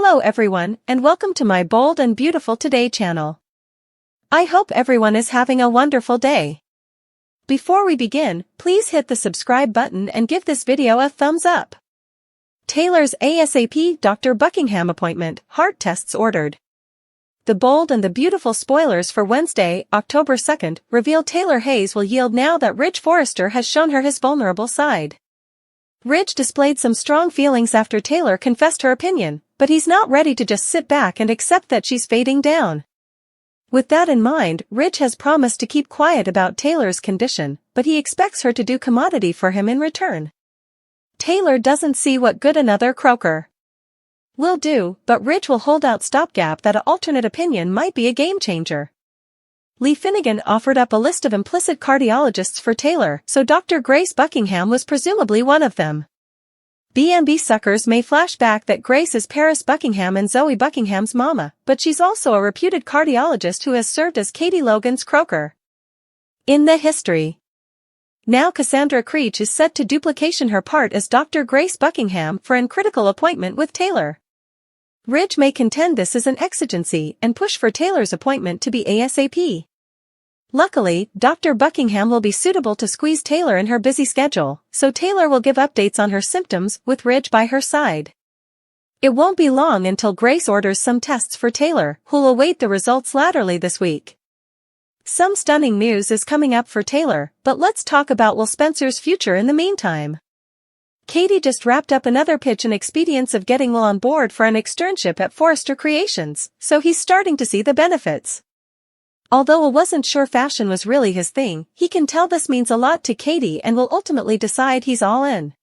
Hello everyone, and welcome to my Bold and Beautiful Today channel. I hope everyone is having a wonderful day. Before we begin, please hit the subscribe button and give this video a thumbs up. Taylor's ASAP Dr. Buckingham appointment, heart tests ordered. The bold and the beautiful spoilers for Wednesday, October 2nd, reveal Taylor Hayes will yield now that Ridge Forrester has shown her his vulnerable side. Ridge displayed some strong feelings after Taylor confessed her opinion, but he's not ready to just sit back and accept that she's fading down. With that in mind, Ridge has promised to keep quiet about Taylor's condition, but he expects her to do commodity for him in return. Taylor doesn't see what good another croaker will do, but Ridge will hold out stopgap that an alternate opinion might be a game changer. Lee Finnegan offered up a list of implicit cardiologists for Taylor, so Dr. Grace Buckingham was presumably one of them. B&B suckers may flash back that Grace is Paris Buckingham and Zoe Buckingham's mama, but she's also a reputed cardiologist who has served as Katie Logan's croaker in the history. Now Cassandra Creech is set to duplication her part as Dr. Grace Buckingham for an critical appointment with Taylor. Ridge may contend this is an exigency and push for Taylor's appointment to be ASAP. Luckily, Dr. Buckingham will be suitable to squeeze Taylor in her busy schedule, so Taylor will give updates on her symptoms with Ridge by her side. It won't be long until Grace orders some tests for Taylor, who'll await the results laterally this week. Some stunning news is coming up for Taylor, but let's talk about Will Spencer's future in the meantime. Katie just wrapped up another pitch and expedients of getting Will on board for an externship at Forrester Creations, so he's starting to see the benefits. Although Will wasn't sure fashion was really his thing, he can tell this means a lot to Katie and will ultimately decide he's all in.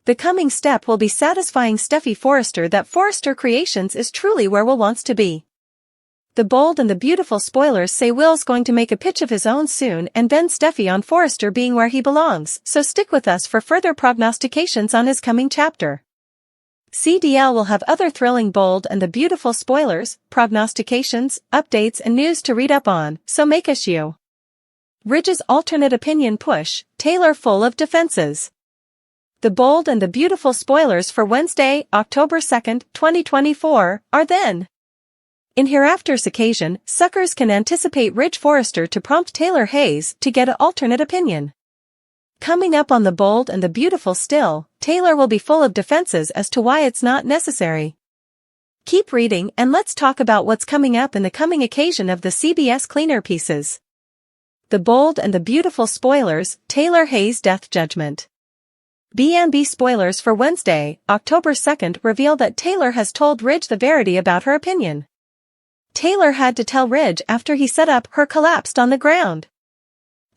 The coming step will be satisfying Steffi Forrester that Forrester Creations is truly where Will wants to be. The bold and the beautiful spoilers say Will's going to make a pitch of his own soon and bend Steffi on Forrester being where he belongs, so stick with us for further prognostications on his coming chapter. CDL will have other thrilling bold and the beautiful spoilers, prognostications, updates and news to read up on, so make us you. Ridge's alternate opinion push, Taylor full of defenses. The bold and the beautiful spoilers for Wednesday, October 2nd, 2024, are then. In hereafter's occasion, suckers can anticipate Ridge Forrester to prompt Taylor Hayes to get an alternate opinion. Coming up on the bold and the beautiful still, Taylor will be full of defenses as to why it's not necessary. Keep reading and let's talk about what's coming up in the coming occasion of the CBS cleaner pieces. The bold and the beautiful spoilers, Taylor Hayes' death judgment. B&B spoilers for Wednesday, October 2nd reveal that Taylor has told Ridge the verity about her opinion. Taylor had to tell Ridge after he set up her collapsed on the ground.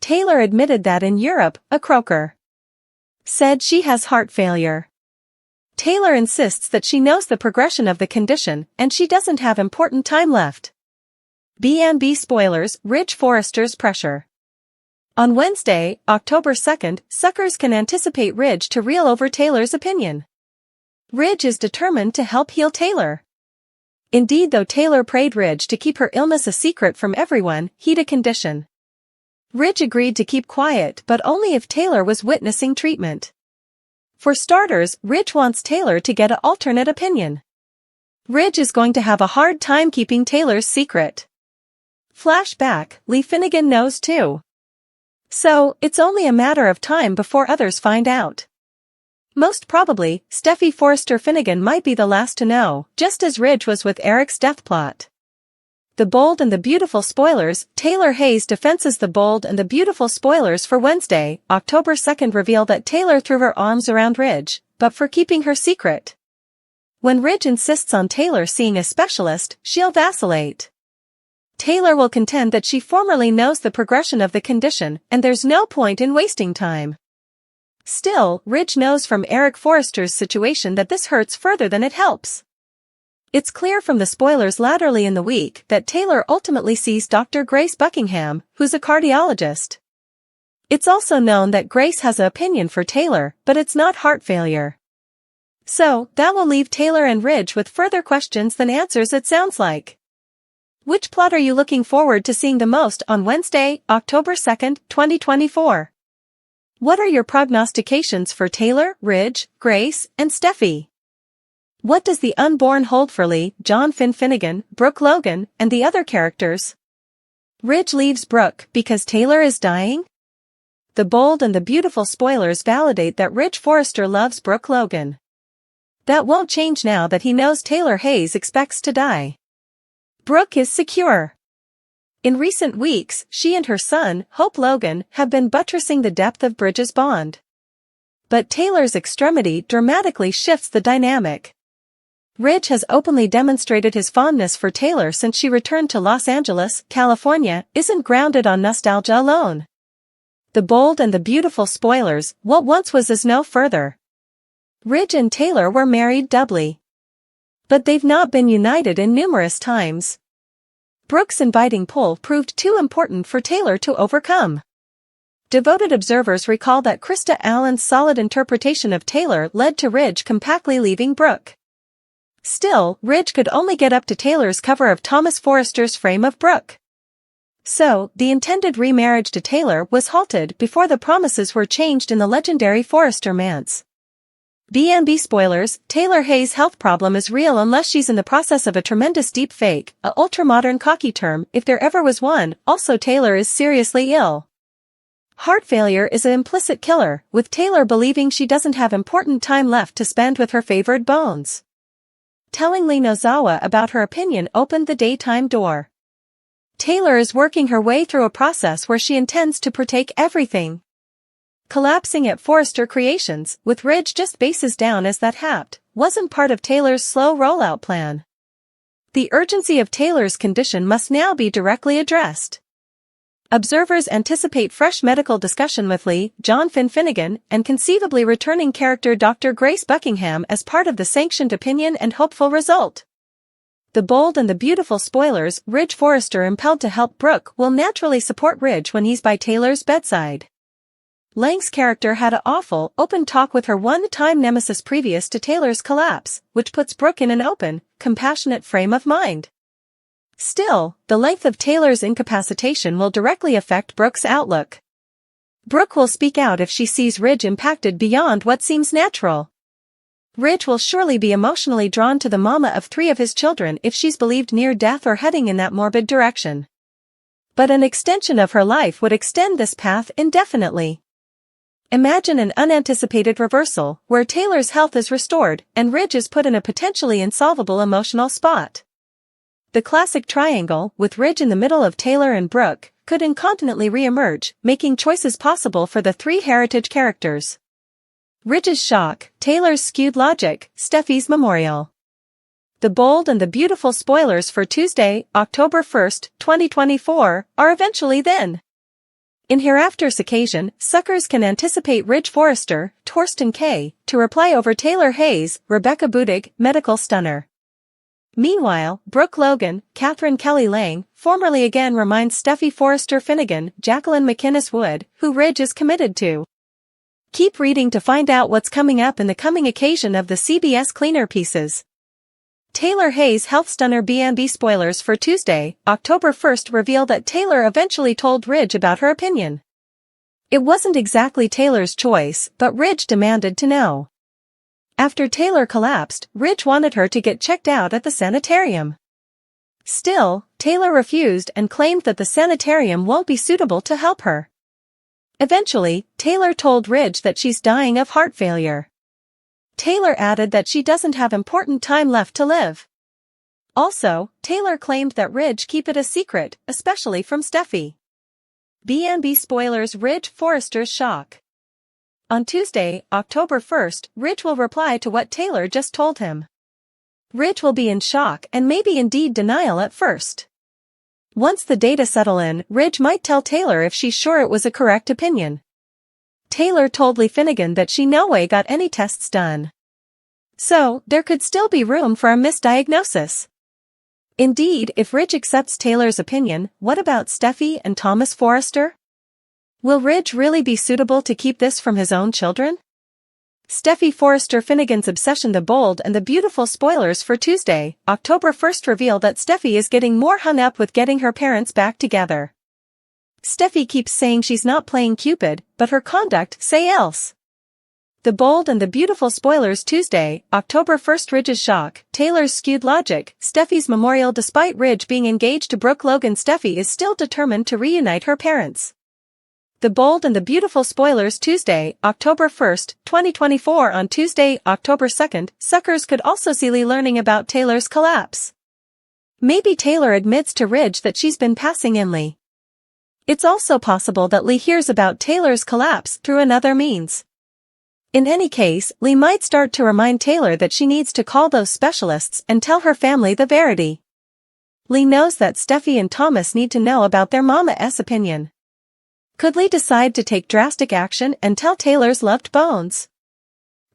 Taylor admitted that in Europe, a croaker said she has heart failure. Taylor insists that she knows the progression of the condition and she doesn't have important time left. B&B spoilers, Ridge Forrester's pressure. On Wednesday, October 2nd, suckers can anticipate Ridge to reel over Taylor's opinion. Ridge is determined to help heal Taylor. Indeed, though Taylor prayed Ridge to keep her illness a secret from everyone, he'd a condition. Ridge agreed to keep quiet but only if Taylor was witnessing treatment. For starters, Ridge wants Taylor to get an alternate opinion. Ridge is going to have a hard time keeping Taylor's secret. Flashback, Lee Finnegan knows too. So, it's only a matter of time before others find out. Most probably, Steffi Forrester Finnegan might be the last to know, just as Ridge was with Eric's death plot. The bold and the beautiful spoilers, Taylor Hayes defenses. The bold and the beautiful spoilers for Wednesday, October 2nd reveal that Taylor threw her arms around Ridge, but for keeping her secret. When Ridge insists on Taylor seeing a specialist, she'll vacillate. Taylor will contend that she formerly knows the progression of the condition and there's no point in wasting time. Still, Ridge knows from Eric Forrester's situation that this hurts further than it helps. It's clear from the spoilers laterally in the week that Taylor ultimately sees Dr. Grace Buckingham, who's a cardiologist. It's also known that Grace has an opinion for Taylor, but it's not heart failure. So, that will leave Taylor and Ridge with further questions than answers, it sounds like. Which plot are you looking forward to seeing the most on Wednesday, October 2nd, 2024? What are your prognostications for Taylor, Ridge, Grace, and Steffi? What does the unborn hold for Lee, John Finnegan, Brooke Logan, and the other characters? Ridge leaves Brooke because Taylor is dying? The bold and the beautiful spoilers validate that Ridge Forrester loves Brooke Logan. That won't change now that he knows Taylor Hayes expects to die. Brooke is secure. In recent weeks, she and her son, Hope Logan, have been buttressing the depth of Ridge's bond. But Taylor's extremity dramatically shifts the dynamic. Ridge has openly demonstrated his fondness for Taylor since she returned to Los Angeles, California, isn't grounded on nostalgia alone. The bold and the beautiful spoilers, what once was is no further. Ridge and Taylor were married doubly. But they've not been united in numerous times. Brooke's inviting pull proved too important for Taylor to overcome. Devoted observers recall that Krista Allen's solid interpretation of Taylor led to Ridge compactly leaving Brooke. Still, Ridge could only get up to Taylor's cover of Thomas Forrester's Frame of Brooke. So, the intended remarriage to Taylor was halted before the promises were changed in the legendary Forrester manse. B&B spoilers, Taylor Hayes' health problem is real unless she's in the process of a tremendous deep fake, a ultra-modern cocky term if there ever was one. Also, Taylor is seriously ill. Heart failure is an implicit killer, with Taylor believing she doesn't have important time left to spend with her favored bones. Telling Lee Nozawa about her opinion opened the daytime door. Taylor is working her way through a process where she intends to partake everything. Collapsing at Forrester Creations, with Ridge just bases down as that happened, wasn't part of Taylor's slow rollout plan. The urgency of Taylor's condition must now be directly addressed. Observers anticipate fresh medical discussion with Lee, John Finnegan, and conceivably returning character Dr. Grace Buckingham as part of the sanctioned opinion and hopeful result. The bold and the beautiful spoilers, Ridge Forrester impelled to help Brooke will naturally support Ridge when he's by Taylor's bedside. Lang's character had an awful, open talk with her one-time nemesis previous to Taylor's collapse, which puts Brooke in an open, compassionate frame of mind. Still, the length of Taylor's incapacitation will directly affect Brooke's outlook. Brooke will speak out if she sees Ridge impacted beyond what seems natural. Ridge will surely be emotionally drawn to the mama of 3 of his children if she's believed near death or heading in that morbid direction. But an extension of her life would extend this path indefinitely. Imagine an unanticipated reversal, where Taylor's health is restored and Ridge is put in a potentially insolvable emotional spot. The classic triangle, with Ridge in the middle of Taylor and Brooke, could incontinently re-emerge, making choices possible for the 3 heritage characters. Ridge's shock, Taylor's skewed logic, Steffi's memorial. The bold and the beautiful spoilers for Tuesday, October 1st, 2024, are eventually then. In hereafter's occasion, suckers can anticipate Ridge Forrester, Torsten K., to reply over Taylor Hayes, Rebecca Budig, medical stunner. Meanwhile, Brooke Logan, Catherine Kelly Lang, formerly again reminds Steffi Forrester Finnegan, Jacqueline McInnes Wood, who Ridge is committed to. Keep reading to find out what's coming up in the coming occasion of the CBS Cleaner pieces. Taylor Hayes' health stunner B&B spoilers for Tuesday, October 1st reveal that Taylor eventually told Ridge about her opinion. It wasn't exactly Taylor's choice, but Ridge demanded to know. After Taylor collapsed, Ridge wanted her to get checked out at the sanitarium. Still, Taylor refused and claimed that the sanitarium won't be suitable to help her. Eventually, Taylor told Ridge that she's dying of heart failure. Taylor added that she doesn't have important time left to live. Also, Taylor claimed that Ridge keep it a secret, especially from Steffi. B&B spoilers Ridge Forrester's shock. On Tuesday, October 1st, Ridge will reply to what Taylor just told him. Ridge will be in shock and maybe indeed denial at first. Once the data settle in, Ridge might tell Taylor if she's sure it was a correct opinion. Taylor told Lee Finnegan that she no way got any tests done. So, there could still be room for a misdiagnosis. Indeed, if Ridge accepts Taylor's opinion, what about Steffi and Thomas Forrester? Will Ridge really be suitable to keep this from his own children? Steffi Forrester Finnegan's obsession. The bold and the beautiful spoilers for Tuesday, October 1st reveal that Steffi is getting more hung up with getting her parents back together. Steffi keeps saying she's not playing Cupid, but her conduct say else. The Bold and the Beautiful spoilers Tuesday, October 1st. Ridge's shock, Taylor's skewed logic, Steffi's memorial. Despite Ridge being engaged to Brooke Logan, Steffi is still determined to reunite her parents. The Bold and the Beautiful spoilers Tuesday, October 1st, 2024. On Tuesday, October 2nd, suckers could also see Lee learning about Taylor's collapse. Maybe Taylor admits to Ridge that she's been passing in Lee. It's also possible that Lee hears about Taylor's collapse through another means. In any case, Lee might start to remind Taylor that she needs to call those specialists and tell her family the verity. Lee knows that Steffi and Thomas need to know about their mama's opinion. Could Lee decide to take drastic action and tell Taylor's loved bones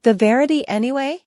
the verity anyway?